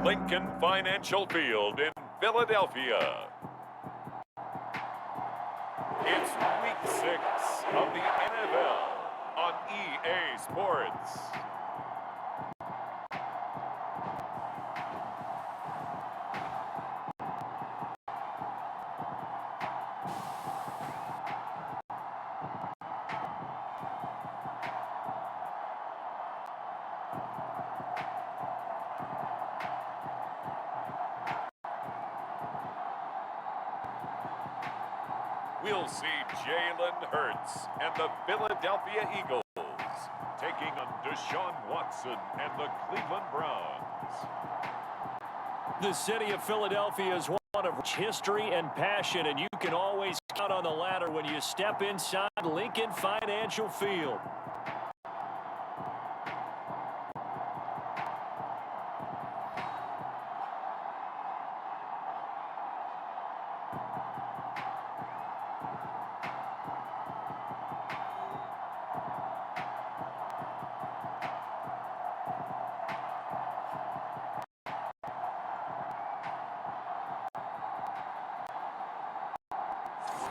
Lincoln Financial Field in Philadelphia. It's week 6 of the NFL on EA Sports. We'll see Jalen Hurts and the Philadelphia Eagles taking on Deshaun Watson and the Cleveland Browns. The city of Philadelphia is one of rich history and passion, and you can always count on the ladder when you step inside Lincoln Financial Field.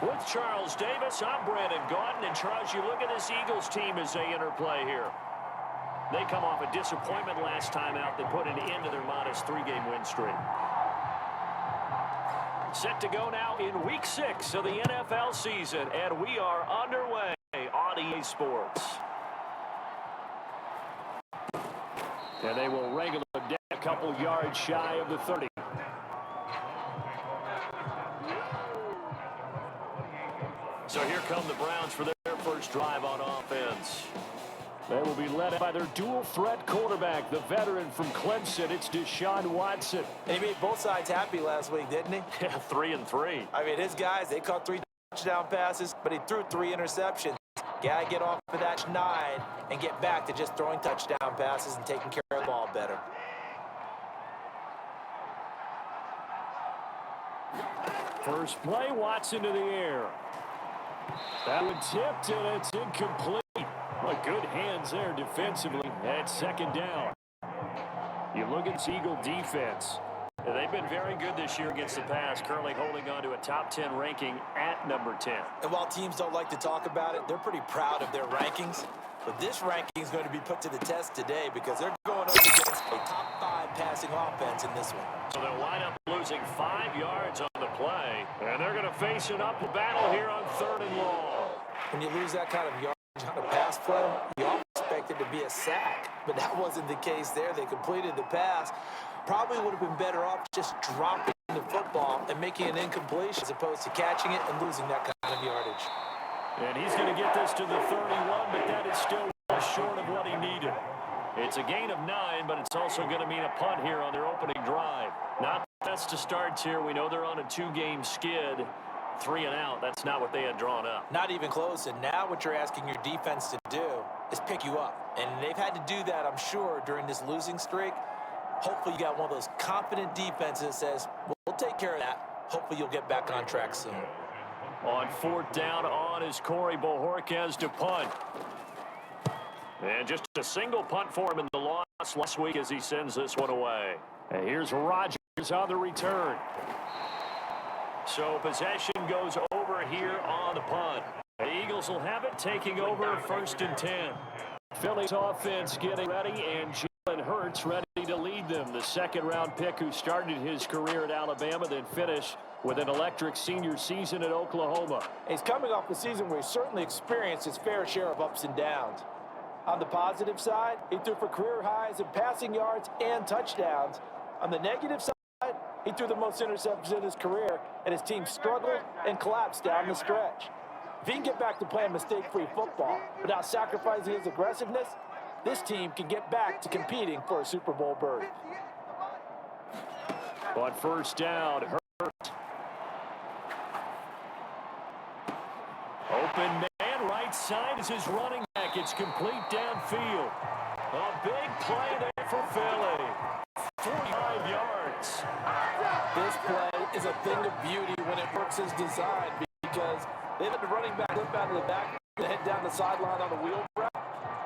With Charles Davis, I'm Brandon Gaudin. And Charles, you look at this Eagles team as they interplay here. They come off a disappointment last time out that put an end to their modest 3-game win streak. Set to go now in week 6 of the NFL season, and we are underway on EA Sports. And they will wrangle them down a couple yards shy of the 30. So here come the Browns for their first drive on offense. They will be led by their dual-threat quarterback, the veteran from Clemson. It's Deshaun Watson. And he made both sides happy last week, didn't he? Yeah, 3-3. I mean, his guys, they caught 3 touchdown passes, but he threw 3 interceptions. Got to get off of that 9 and get back to just throwing touchdown passes and taking care of the ball better. First play, Watson to the air. That one tipped, and it's incomplete. Well, good hands there defensively. That's second down. You look at this Eagle defense. They've been very good this year against the pass, currently holding on to a top 10 ranking at number 10. And while teams don't like to talk about it, they're pretty proud of their rankings. But this ranking is going to be put to the test today because they're going up against a top 5 passing offense in this one. So they'll wind up losing 5 yards on the play, and they're going to face an uphill battle here on 3rd and long. When you lose that kind of yardage on a pass play, you always expect it to be a sack. But that wasn't the case there. They completed the pass. Probably would have been better off just dropping the football and making an incompletion as opposed to catching it and losing that kind of yardage. And he's going to get this to the 31, but that is still short of what he needed. It's a gain of 9, but it's also going to mean a punt here on their opening drive. Not the best to start here. We know they're on a 2-game skid. 3 and out. That's not what they had drawn up. Not even close. And now what you're asking your defense to do is pick you up. And they've had to do that, I'm sure, during this losing streak. Hopefully you got one of those confident defenses that says, we'll take care of that. Hopefully you'll get back on track soon. On 4th down on is Corey Bojorquez to punt. And just a single punt for him in the loss last week as he sends this one away. And here's Rodgers on the return. So possession goes over here on the punt. The Eagles will have it, taking over 1st and 10. Philly's offense getting ready, and Jalen Hurts ready to lead them. The second-round pick who started his career at Alabama, then finished with an electric senior season at Oklahoma. He's coming off a season where he certainly experienced his fair share of ups and downs. On the positive side, he threw for career highs in passing yards and touchdowns. On the negative side, he threw the most interceptions in his career, and his team struggled and collapsed down the stretch. If he can get back to playing mistake-free football without sacrificing his aggressiveness, this team can get back to competing for a Super Bowl berth. On first down, Hurts. Open man, right side is his running back. It's complete downfield. A big play there for Philly. 45 yards. This play is a thing of beauty when it works as designed because they let the running back slip out of the back and head down the sideline on a wheel route.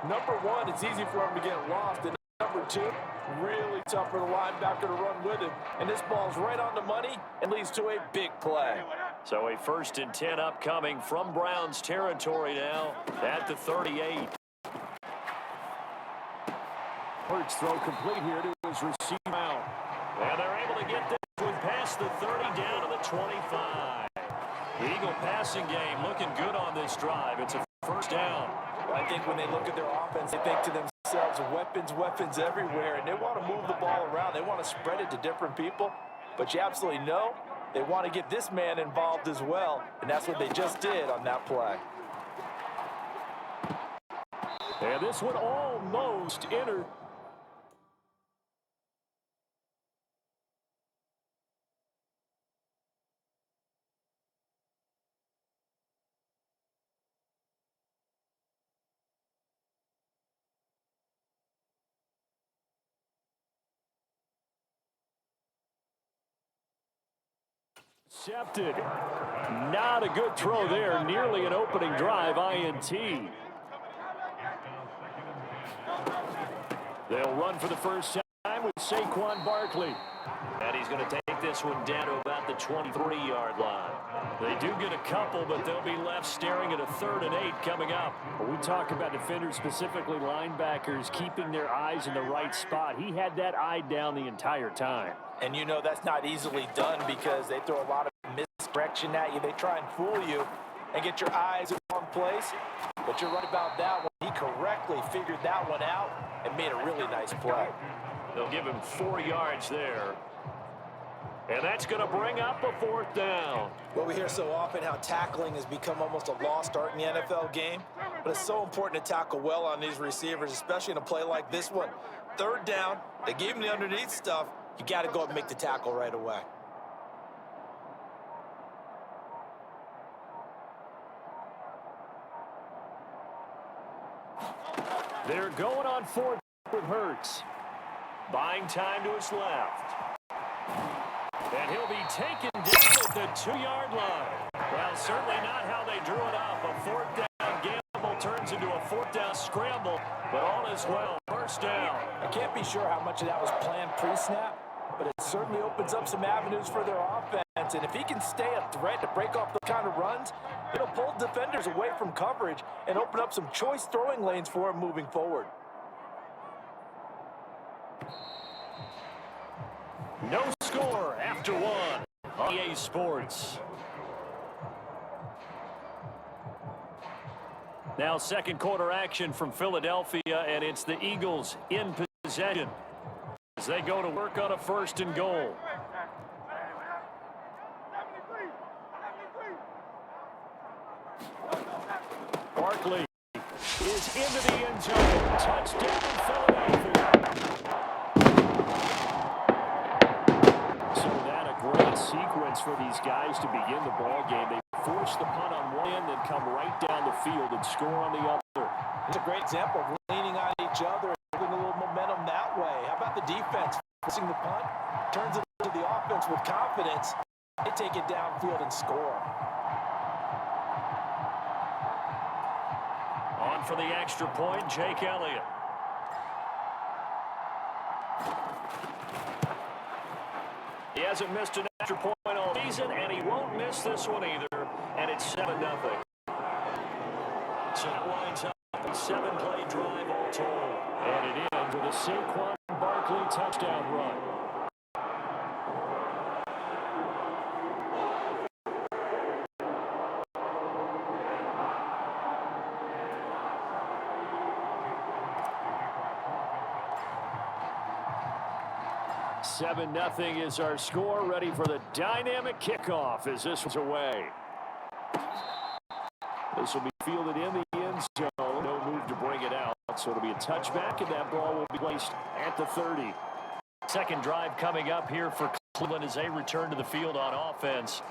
Number one, it's easy for him to get lost. And number two, really tough for the linebacker to run with him. And this ball's right on the money and leads to a big play. So a 1st and 10 upcoming from Browns territory now at the 38. Hurts throw complete here to his receiver out. And they're able to get this one past the 30 down to the 25. The Eagle passing game looking good on this drive. It's a first down. I think when they look at their offense, they think to themselves, weapons everywhere, and they want to move the ball around. They want to spread it to different people, but you absolutely know they want to get this man involved as well, and that's what they just did on that play. And this one almost entered. Intercepted. Not a good throw there. Nearly an opening drive, INT. They'll run for the first time with Saquon Barkley. And he's going to take this one down to about the 23-yard line. They do get a couple, but they'll be left staring at a 3rd and 8 coming up. When we talk about defenders, specifically linebackers, keeping their eyes in the right spot, he had that eye down the entire time. And you know that's not easily done because they throw a lot of misdirection at you. They try and fool you and get your eyes in one place. But you're right about that one. He correctly figured that one out and made a really nice play. They'll give him 4 yards there. And that's going to bring up a 4th down. Well, we hear so often how tackling has become almost a lost art in the NFL game. But it's so important to tackle well on these receivers, especially in a play like this one. 3rd down, they gave him the underneath stuff. You got to go and make the tackle right away. They're going on 4th with Hurts. Buying time to his left. And he'll be taken down at the 2-yard line. Well, certainly not how they drew it up. A 4th down gamble turns into a 4th down scramble, but all is well. First down. I can't be sure how much of that was planned pre-snap, but it certainly opens up some avenues for their offense. And if he can stay a threat to break off those kind of runs, it'll pull defenders away from coverage and open up some choice throwing lanes for him moving forward. No score after 1 on EA Sports. Now 2nd quarter action from Philadelphia, and it's the Eagles in possession as they go to work on a 1st and goal. Barkley is into the end zone. Touchdown Philadelphia. So that a great sequence for these guys to begin the ball game. They force the punt on one end, then come right down the field and score on the other. It's a great example of leaning on each other and building a little momentum that way. How about the defense? Forcing the punt, turns it into the offense with confidence. They take it downfield and score. On for the extra point, Jake Elliott. He hasn't missed an extra point all season, and he won't miss this one either. And it's 7-0. So that winds up a 7-play drive all told. And it ends with a Saquon Barkley touchdown run. Seven 0 is our score. Ready for the dynamic kickoff as this one's away. This will be fielded in the end zone. No move to bring it out. So it'll be a touchback, and that ball will be placed at the 30. Second drive coming up here for Cleveland as they return to the field on offense.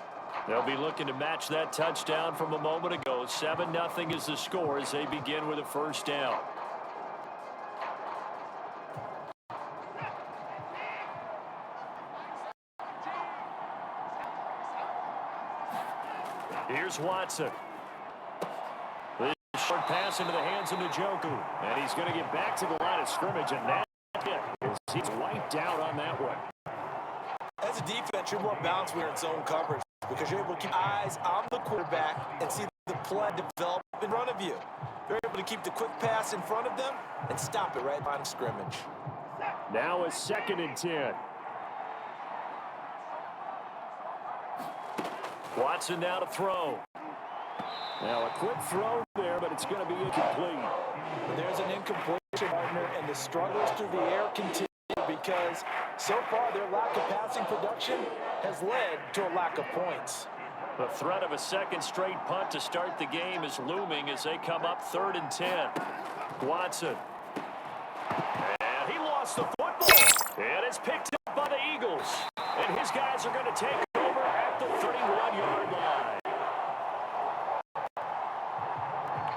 They'll be looking to match that touchdown from a moment ago. 7 0 is the score as they begin with a first down. Here's Watson. This short pass into the hands of Njoku. And he's going to get back to the line of scrimmage, and that's it. He's wiped out on that one. As a defense, you're more balanced when you're in zone coverage because you're able to keep eyes on the quarterback and see the play develop in front of you. You're able to keep the quick pass in front of them and stop it right line of scrimmage. Now a 2nd and 10. Watson now to throw. Now a quick throw there, but it's going to be incomplete. There's an incompletion, partner, and the struggles through the air continue because so far their lack of passing production has led to a lack of points. The threat of a second straight punt to start the game is looming as they come up 3rd and 10. Watson. And he lost the football. And it's picked up by the Eagles. And his guys are going to take over at the 31-yard line.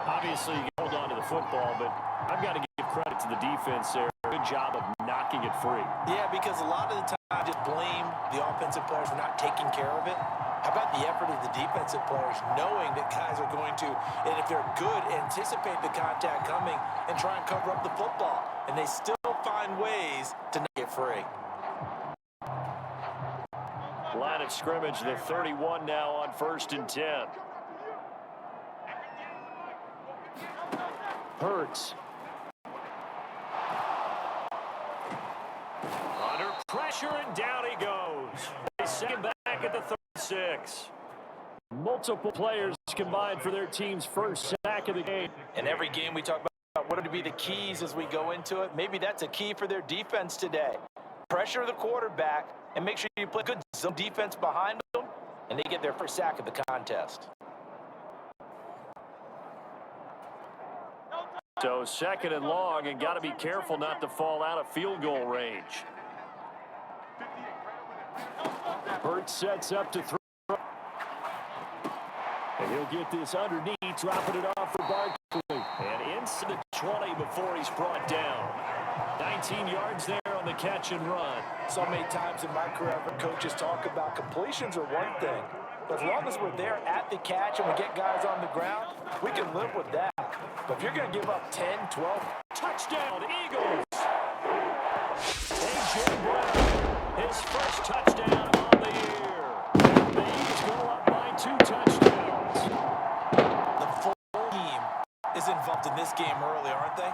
Obviously, you hold on to the football, but I've got to give credit to the defense there. Good job of knocking it free. Yeah, because a lot of the time I just blame the offensive players for not taking care of it. How about the effort of the defensive players knowing that guys are going to, and if they're good, anticipate the contact coming and try and cover up the football. And they still find ways to not get free. Line of scrimmage, the 31 now on 1st and 10. Hurts. Under pressure, and down he goes. They send him back at the 36. Multiple players combined for their team's first sack of the game. In every game we talk about what are to be the keys as we go into it. Maybe that's a key for their defense today. Pressure the quarterback and make sure you play good zone defense behind them, and they get their first sack of the contest. So 2nd and long, and got to be careful not to fall out of field goal range. Hurts sets up to throw. And he'll get this underneath, dropping it off for Barkley. And into the 20 before he's brought down. 19 yards there on the catch and run. So many times in my career, I've heard coaches talk about completions are one thing. But as long as we're there at the catch and we get guys on the ground, we can live with that. But if you're going to give up 10, 12, touchdown, Eagles! A.J. Brown, his first touchdown on the year. The Eagles go up by 2 touchdowns. The full team is involved in this game early, aren't they?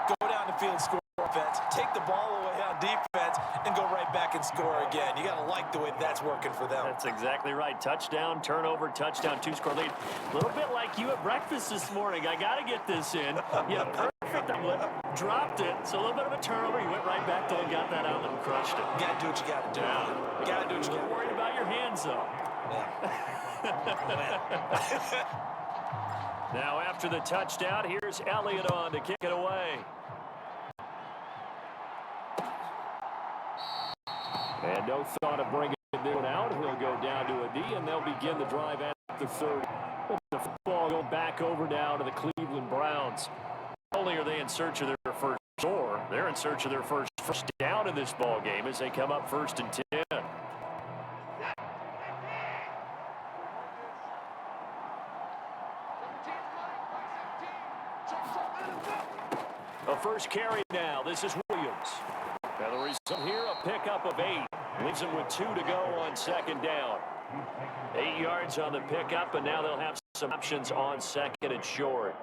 Go down the field, score offense, take the ball away on defense, and go right back and score again. You got to like the way that's working for them. That's exactly right. Touchdown, turnover, touchdown, 2-score lead. A little bit like you at breakfast this morning. I got to get this in. Yeah, perfect. I dropped it. So a little bit of a turnover. You went right back there and got that out and crushed it. You got to do what you got to do. Yeah. You got to do what you got to do. Worried about your hands, though. Yeah. Now after the touchdown, here's Elliott on to kick it away. And no thought of bringing it out. He'll go down to a knee, and they'll begin the drive at the 30. The football go back over now to the Cleveland Browns. Not only are they in search of their first score, they're in search of their first down in this ball game as they come up 1st and 10. A first carry now. This is Williams. Now the result here, a pickup of 8. Leaves them with 2 to go on 2nd down. 8 yards on the pickup, and now they'll have some options on 2nd and short.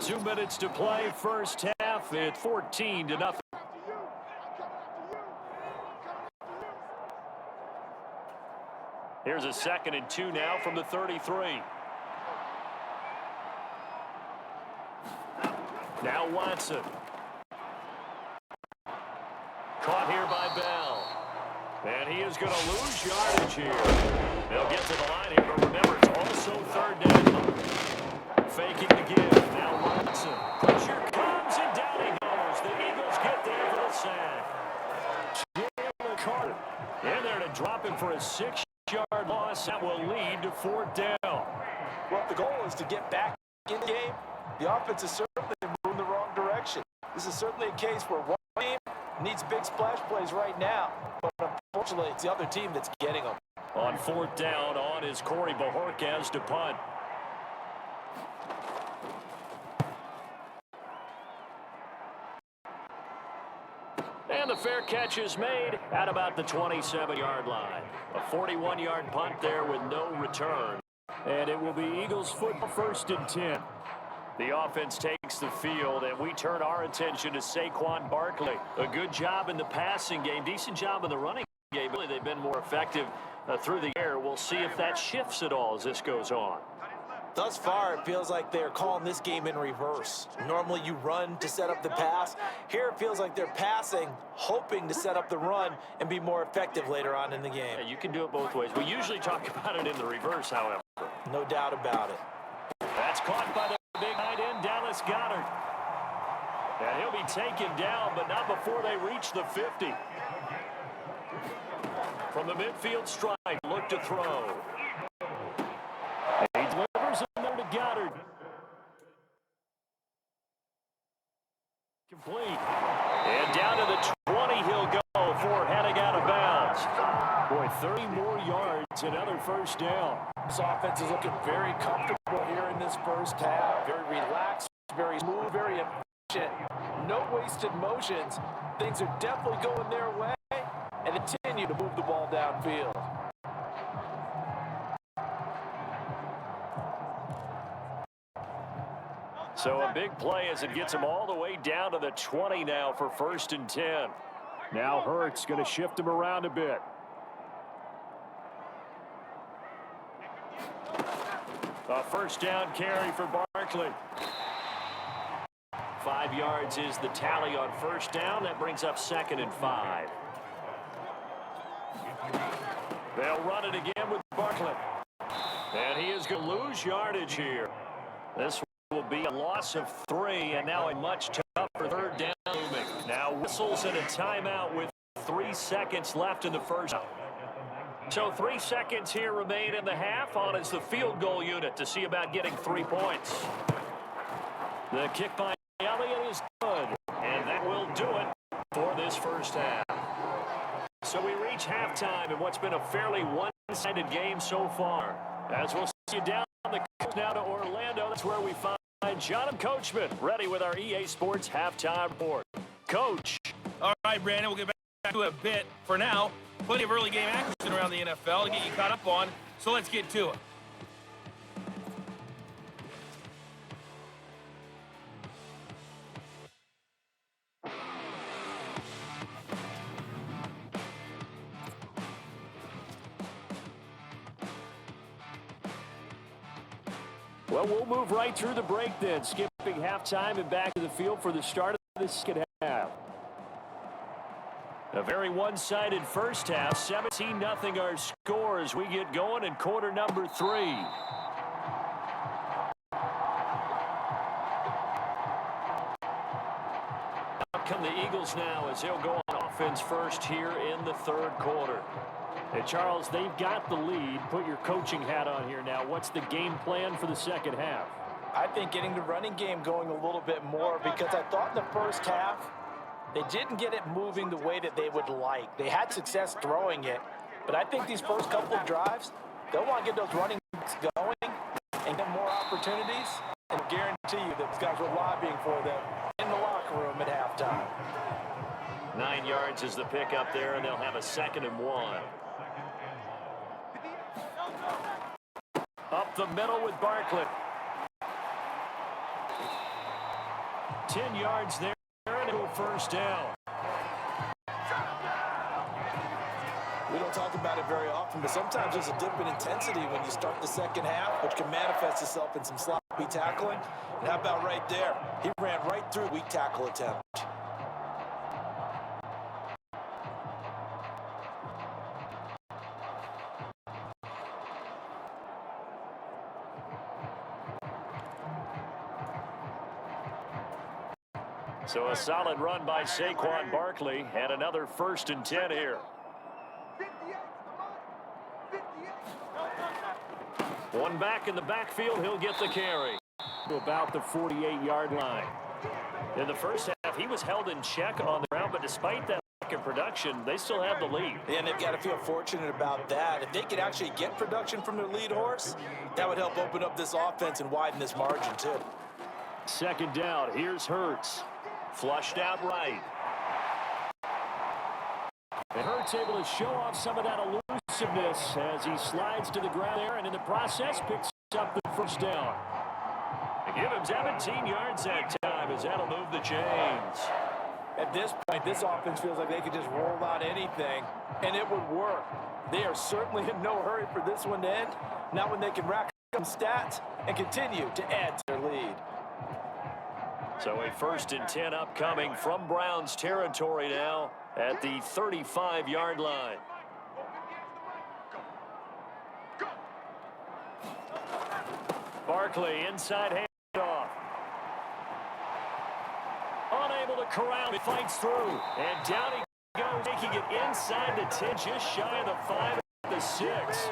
2 minutes to play, first half. It's 14-0. Here's a 2nd and 2 now from the 33. Now Watson. Caught here by Bell. And he is going to lose yardage here. They'll get to the line here, but remember, it's also 3rd down. Faking the give. Now Watson. Pressure comes, and down he goes. The Eagles get there for the sack. Jalen Carter in there to drop him for a 6-yard loss. That will lead to 4th down. Well, if the goal is to get back in the game, the offense is certainly moving the wrong direction. This is certainly a case where one team needs big splash plays right now, but unfortunately, it's the other team that's getting them. On 4th down, on is Corey Bajorquez to punt. And the fair catch is made at about the 27-yard line. A 41-yard punt there with no return. And it will be Eagles football, 1st and 10. The offense takes the field, and we turn our attention to Saquon Barkley. A good job in the passing game, decent job in the running game. Really, they've been more effective through the air. We'll see if that shifts at all as this goes on. Thus far, it feels like they're calling this game in reverse. Normally, you run to set up the pass. Here, it feels like they're passing, hoping to set up the run and be more effective later on in the game. Yeah, you can do it both ways. We usually talk about it in the reverse, however. No doubt about it. That's caught by the big tight end, Dallas Goedert. And he'll be taken down, but not before they reach the 50. From the midfield strike, look to throw. He delivers in there to Goddard. Complete. And down to the 20 he'll go before heading out of bounds. Boy, 30 more yards, another 1st down. This offense is looking very comfortable here in this first half. Very relaxed, very smooth, very efficient. No wasted motions. Things are definitely going their way, and continue to move the ball downfield. So a big play as it gets him all the way down to the 20 now for 1st and 10. Now Hurts going to shift him around a bit. A 1st down carry for Barkley. 5 yards is the tally on 1st down. That brings up 2nd and 5. They'll run it again with Barkley. And he is going to lose yardage here. This will be a loss of 3, and now a much tougher 3rd down looming. Now whistles and a timeout with 3 seconds left in the first. So 3 seconds here remain in the half. On is the field goal unit to see about getting 3 points. The kick by Elliott is good, and that will do it for this first half. So we reach halftime in what's been a fairly one-sided game so far. As we'll see you down the coast now to Orlando, that's where we find Jonathan Coachman ready with our EA Sports halftime report. Coach. All right, Brandon, we'll get back to it a bit. For now, plenty of early game action around the NFL to get you caught up on, so let's get to it. Well, we'll move right through the break then, skipping halftime and back to the field for the start of the second half. A very one-sided first half, 17-0 our score as we get going in quarter number 3. Out come the Eagles now as they'll go on offense first here in the 3rd quarter. And Charles, they've got the lead. Put your coaching hat on here now. What's the game plan for the second half? I think getting the running game going a little bit more, because I thought in the first half they didn't get it moving the way that they would like. They had success throwing it, but I think these first couple of drives, they'll want to get those running backs going and get more opportunities, and I guarantee you that these guys were lobbying for them in the locker room at halftime. 9 yards is the pickup there, and they'll have a 2nd and 1. Up the middle with Barkley. 10 yards there and a first down. We don't talk about it very often, but sometimes there's a dip in intensity when you start the second half, which can manifest itself in some sloppy tackling. And how about right there? He ran right through weak tackle attempt. So a solid run by Saquon Barkley and another 1st and 10 here. One back in the backfield, he'll get the carry to about the 48-yard line. In the first half, he was held in check on the ground, but despite that lack of production, they still have the lead. And they've got to feel fortunate about that. If they could actually get production from their lead horse, that would help open up this offense and widen this margin too. 2nd down, here's Hurts. Flushed out right. And Hurts able to show off some of that elusiveness as he slides to the ground there, and in the process picks up the 1st down. They give him 17 yards that time as that'll move the chains. At this point, this offense feels like they could just roll out anything, and it would work. They are certainly in no hurry for this one to end. Not when they can rack up stats and continue to add to their lead. So a 1st and 10 upcoming from Browns territory now at the 35-yard line. Barkley inside handoff. Unable to corral it, fights through. And down he goes, taking it inside the 10, just shy of the 5 the 6.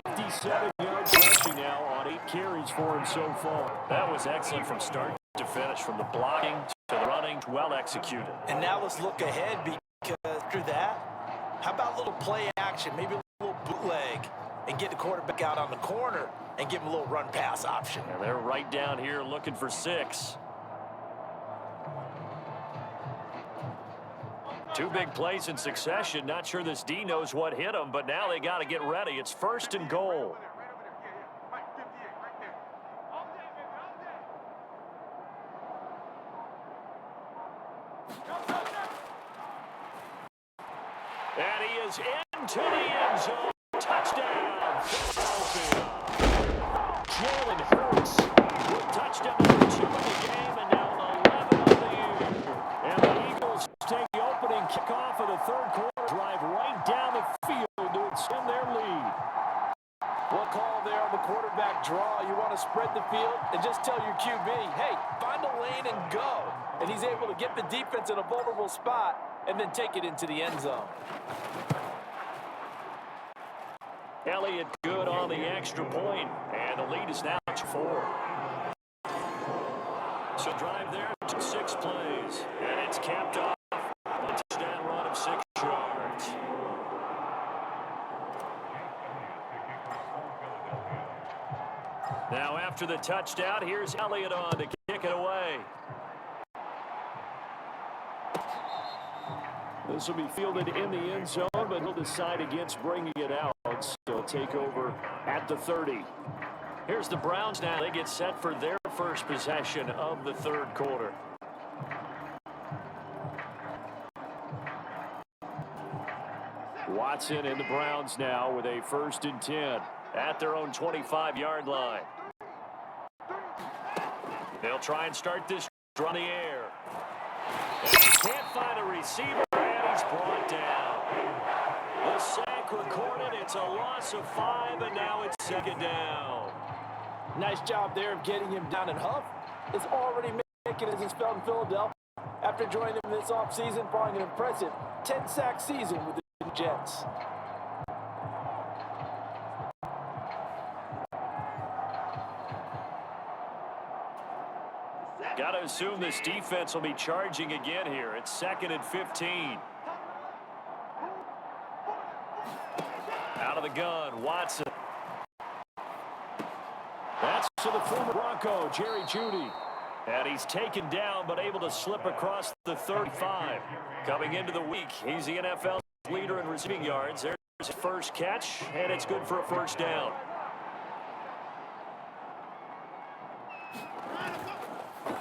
57 yards rushing now on 8 carries for him so far. That was excellent from start to finish, from the blocking to the running, well executed. And now let's look ahead, because after that, how about a little play action, maybe a little bootleg, and get the quarterback out on the corner and give him a little run pass option. And they're right down here looking for 6. 2 big plays in succession. Not sure this D knows what hit him, but now they got to get ready. It's 1st and goal. And he is into the end zone. Touchdown, Philadelphia. Jalen Hurts with touchdown number 2 in the game, and now 11 on the year. And the Eagles take the opening kickoff of the 3rd quarter, drive right down the field to extend their lead. What call there on the quarterback draw? You want to spread the field and just tell your QB, hey, find a lane and go. And he's able to get the defense in a vulnerable spot and then take it into the end zone. Elliott good on the extra point, and the lead is now 4. So drive there, 6 plays, and it's capped off a touchdown run of 6 yards. Now after the touchdown, here's Elliott on to kick it away. This will be fielded in the end zone, but he'll decide against bringing it out. So he'll take over at the 30. Here's the Browns now. They get set for their first possession of the 3rd quarter. Watson and the Browns now with a 1st and 10 at their own 25-yard line. They'll try and start this on the air. And they can't find a receiver, and he's brought down. The sack recorded. It's a loss of 5, and now it's 2nd down. Nice job there of getting him down, and Huff is already making his spell in Philadelphia after joining them this offseason following an impressive 10-sack season with the Jets. Got to assume this defense will be charging again here. It's 2nd and 15. Out of the gun, Watson. That's to the former Bronco, Jerry Jeudy. And he's taken down, but able to slip across the 35. Coming into the week, he's the NFL leader in receiving yards. There's his first catch, and it's good for a 1st down.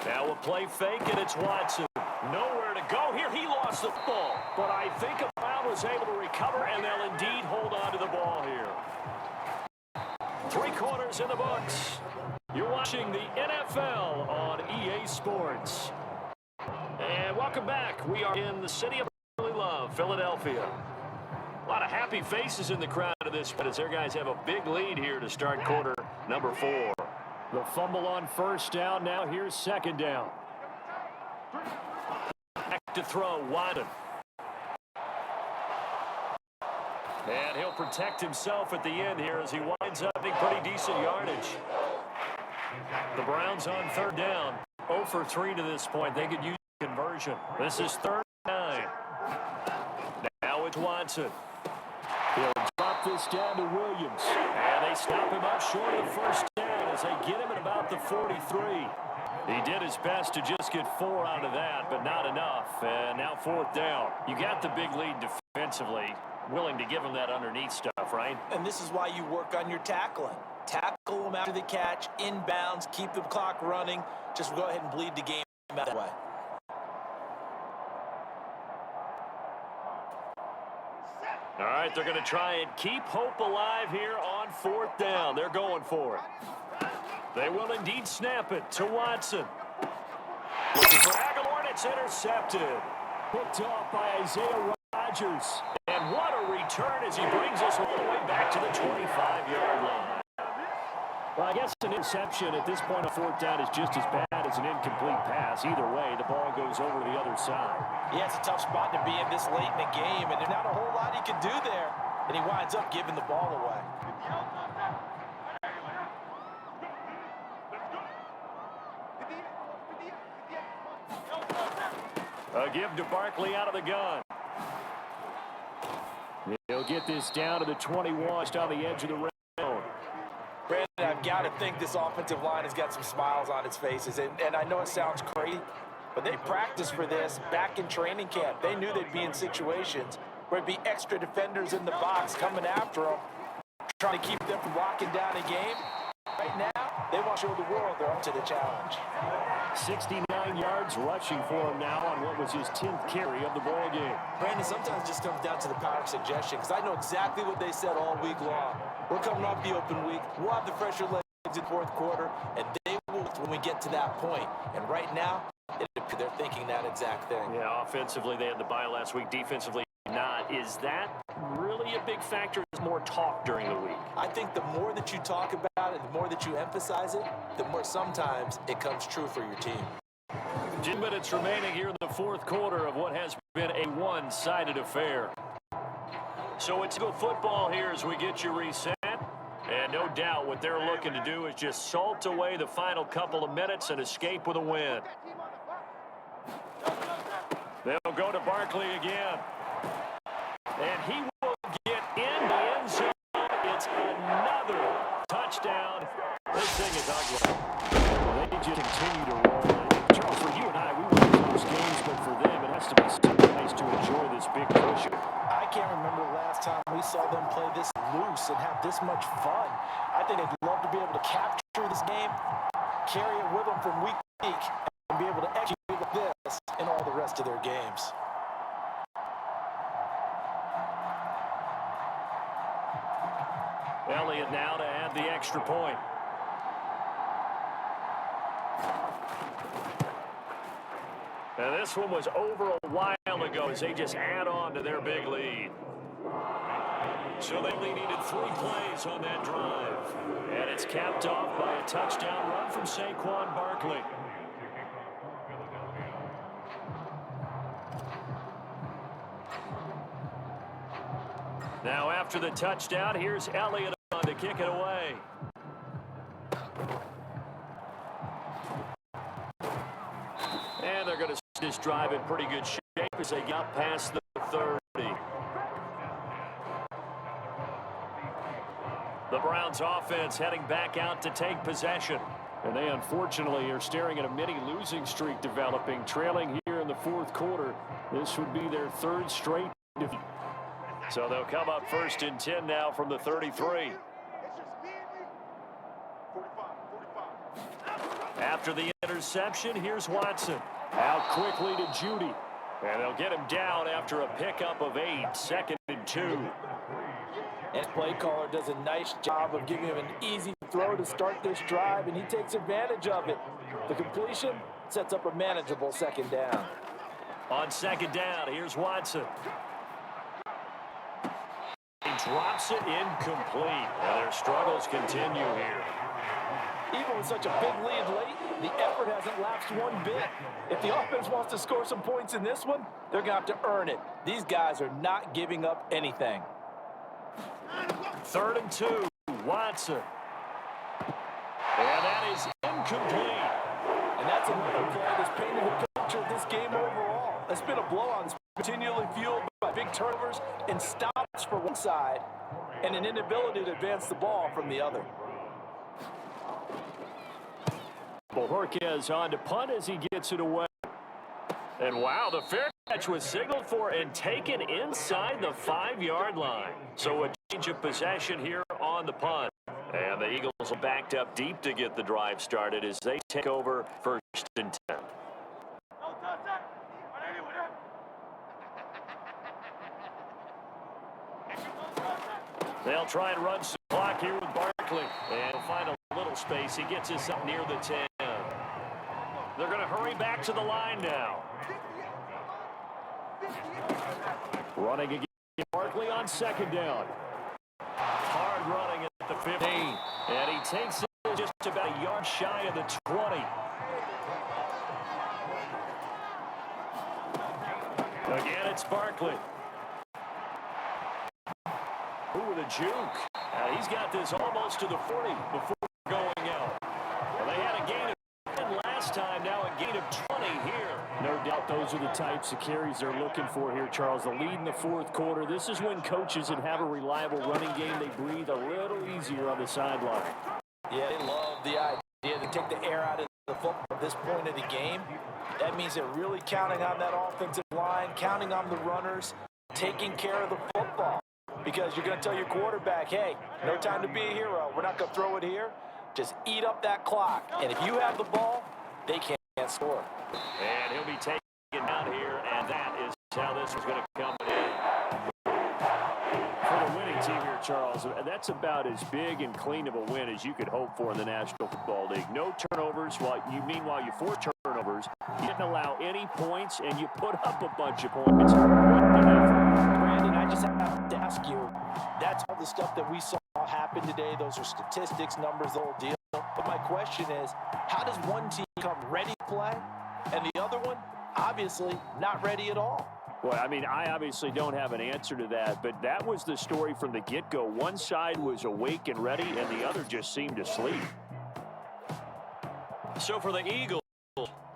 Now a play fake, and it's Watson. Nowhere to go here. He lost the ball. But I think Brown was able to recover, and they'll indeed hold on to the ball here. 3 quarters in the books. You're watching the NFL on EA Sports. And welcome back. We are in the city of brotherly love, Philadelphia. A lot of happy faces in the crowd of this, but as their guys have a big lead here to start quarter number 4. The fumble on first down. Now here's second down. Back to throw, Watson. And he'll protect himself at the end here as he winds up getting pretty decent yardage. The Browns on third down. 0 for 3 to this point. They could use conversion. This is third and 9. Now it's Watson. He'll drop this down to Williams. And they stop him up short of the first down as they get him at about the 43. He did his best to just get 4 out of that, but not enough. And now fourth down. You got the big lead defensively. Willing to give him that underneath stuff, right? And this is why you work on your tackling. Tackle them after the catch, inbounds, keep the clock running. Just go ahead and bleed the game out that way. All right, they're going to try and keep hope alive here on fourth down. They're going for it. They will indeed snap it to Watson. Looking for Aguilar, and it's intercepted. Picked off by Isaiah Rodgers. And what a return as he brings us all the way back to the 25-yard line. Well, I guess an interception at this point on fourth down is just as bad as an incomplete pass. Either way, the ball goes over the other side. Yeah, it's a tough spot to be in this late in the game, and there's not a whole lot he can do there. And he winds up giving the ball away. A give to Barkley out of the gun. He'll get this down to the 21, just on the edge of the red zone. Brandon, I've got to think this offensive line has got some smiles on its faces. And I know it sounds crazy, but they practiced for this back in training camp. They knew they'd be in situations where there'd be extra defenders in the box coming after them, trying to keep them from locking down a game. Right now, they want to show the world they're up to the challenge. 69 yards rushing for him now on what was his 10th carry of the ball game. Brandon, sometimes it just comes down to the power of suggestion, because I know exactly what they said all week long. We're coming off the open week. We'll have the fresher legs in fourth quarter, and they will when we get to that point. And right now, they're thinking that exact thing. Yeah, offensively, they had the bye last week. Defensively, not. Is that really a big factor? Is more talk during the week? I think the more that you talk about it, the more that you emphasize it, the more sometimes it comes true for your team. 2 minutes remaining here in the fourth quarter of what has been a one-sided affair. So it's good football here as we get you reset. And no doubt what they're looking to do is just salt away the final couple of minutes and escape with a win. They'll go to Barkley again. And he will get in the end zone. It's another touchdown. This thing is ugly. They just continue to roll. Charles, for you and I, we watch those games, but for them, it has to be so nice to enjoy this big push. I can't remember the last time we saw them play this loose and have this much fun. I think they'd love to be able to capture this game, carry it with them from week to week, and be able to execute with this in all the rest of their games. Elliott now to add the extra point. And this one was over a while ago as they just add on to their big lead. So they only needed 3 plays on that drive. And it's capped off by a touchdown run from Saquon Barkley. Now after the touchdown, here's Elliott on to kick it away. And they're going to this drive in pretty good shape as they got past the 30. The Browns offense heading back out to take possession. And they unfortunately are staring at a mini losing streak developing, trailing here in the fourth quarter. This would be their 3rd straight defeat. So they'll come up 1st and 10 now from the 33. After the interception, here's Watson. Out quickly to Judy. And they'll get him down after a pickup of 8, 2nd and 2. And play caller does a nice job of giving him an easy throw to start this drive, and he takes advantage of it. The completion sets up a manageable 2nd down. On 2nd down, here's Watson. He drops it incomplete. Well, their struggles continue here. Even with such a big lead late, the effort hasn't lapsed one bit. If the offense wants to score some points in this one, they're going to have to earn it. These guys are not giving up anything. 3rd and 2, Watson. And that is incomplete. And that's another play that's painted the picture of this game overall. It's been a blowout. It's continually fueled by big turnovers and stops for one side and an inability to advance the ball from the other. Bojorquez on to punt as he gets it away. And wow, the fair catch was signaled for and taken inside the 5-yard line. So a change of possession here on the punt. And the Eagles are backed up deep to get the drive started as they take over 1st and 10. They'll try and run some clock here with Barkley. And find a little space. He gets us up near the 10. They're going to hurry back to the line now. Running again, Barkley on 2nd down. Hard running at the 15. And he takes it just about a yard shy of the 20. Again, it's Barkley. Ooh, with a juke. He's got this almost to the 40 before going out. Well, they had a gain of 10 last time, now a gain of 20 here. No doubt those are the types of carries they're looking for here, Charles. The lead in the 4th quarter. This is when coaches that have a reliable running game, they breathe a little easier on the sideline. Yeah, they love the idea to take the air out of the football at this point of the game. That means they're really counting on that offensive line, counting on the runners, taking care of the football. Because you're going to tell your quarterback, hey, no time to be a hero. We're not going to throw it here. Just eat up that clock. And if you have the ball, they can't score. And he'll be taken down here, and that is how this is going to come in. For the winning team here, Charles, that's about as big and clean of a win as you could hope for in the National Football League. No turnovers. Meanwhile, you force turnovers. You didn't allow any points, and you put up a bunch of points. Brandon, I just have to ask you, that's all the stuff that we saw happen today. Those are statistics, numbers, the whole deal. But my question is, how does one team come ready to play, and the other one, obviously, not ready at all? Well, I mean, I obviously don't have an answer to that, but that was the story from the get-go. One side was awake and ready, and the other just seemed to sleep. So for the Eagles,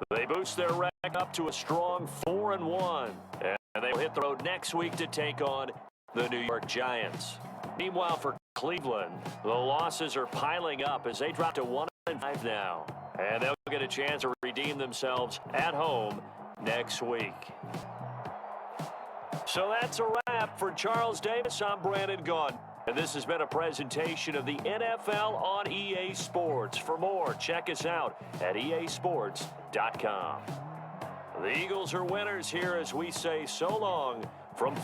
they boost their record up to a strong 4-1, and they will hit the road next week to take on the New York Giants. Meanwhile, for Cleveland, the losses are piling up as they drop to 1-5 now, and they'll get a chance to redeem themselves at home next week. So that's a wrap for Charles Davis. I'm Brandon Gaudin, and this has been a presentation of the NFL on EA Sports. For more, check us out at easports.com. The Eagles are winners here as we say so long from